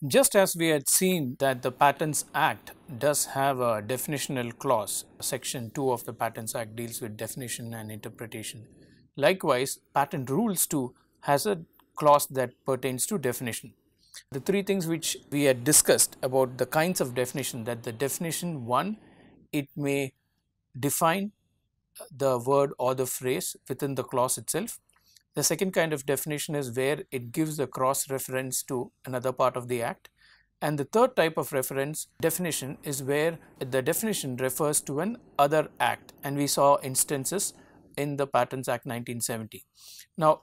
Just as we had seen that the Patents Act does have a definitional clause, section 2 of the Patents Act deals with definition and interpretation. Likewise, Patent Rules 2 has a clause that pertains to definition. The three things which we had discussed about the kinds of definition, that the definition 1, it may define the word or the phrase within the clause itself. The second kind of definition is where it gives the cross reference to another part of the act. And the third type of reference definition is where the definition refers to an other act, and we saw instances in the Patents Act 1970. Now,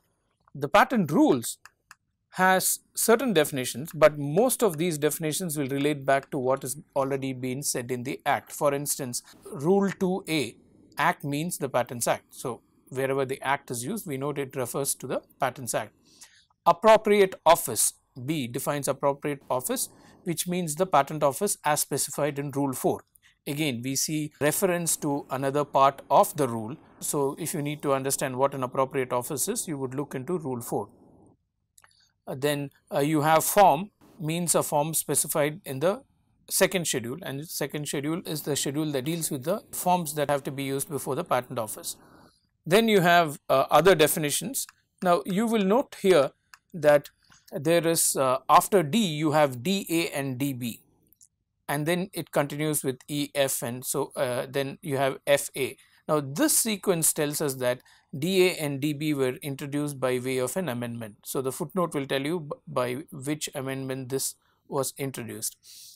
the patent rules has certain definitions, but most of these definitions will relate back to what has already been said in the act. For instance, Rule 2A, act means the Patents Act. So, wherever the act is used, we note it refers to the Patents Act. Appropriate office, B defines appropriate office, which means the patent office as specified in Rule 4. Again, we see reference to another part of the rule. So, if you need to understand what an appropriate office is, you would look into Rule 4. Then you have form, means a form specified in the second schedule, and second schedule is the schedule that deals with the forms that have to be used before the patent office. Then you have other definitions. Now, you will note here that there is after D you have DA and DB, and then it continues with EF, and so then you have FA. Now, this sequence tells us that DA and DB were introduced by way of an amendment. So, the footnote will tell you by which amendment this was introduced.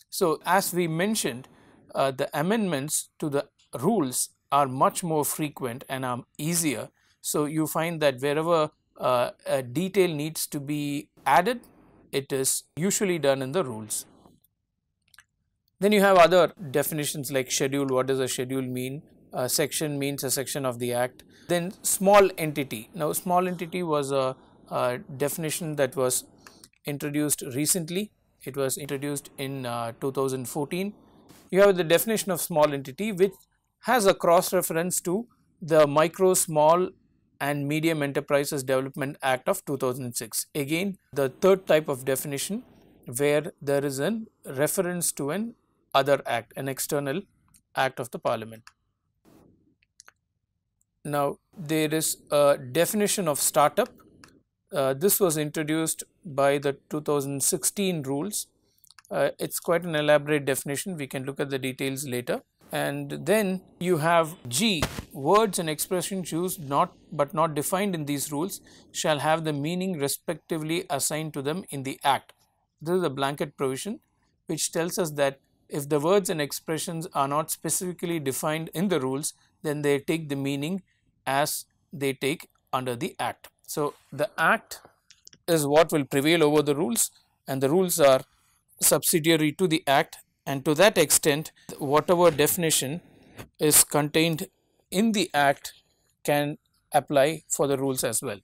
So, as we mentioned, the amendments to the rules are much more frequent and are easier. So, you find that wherever a detail needs to be added, it is usually done in the rules. Then you have other definitions like schedule. What does a schedule mean? Section means a section of the act. Then small entity. Now, small entity was a definition that was introduced recently. It was introduced in 2014. You have the definition of small entity, which has a cross reference to the Micro, Small and Medium Enterprises Development Act of 2006. Again, the third type of definition where there is a reference to an other act, an external act of the Parliament. Now, there is a definition of startup. This was introduced by the 2016 rules. It's quite an elaborate definition. We can look at the details later. And then you have G, words and expressions used but not defined in these rules shall have the meaning respectively assigned to them in the act. This is a blanket provision which tells us that if the words and expressions are not specifically defined in the rules, then they take the meaning as they take under the act. So, the act is what will prevail over the rules, and the rules are subsidiary to the act, and to that extent whatever definition is contained in the act can apply for the rules as well.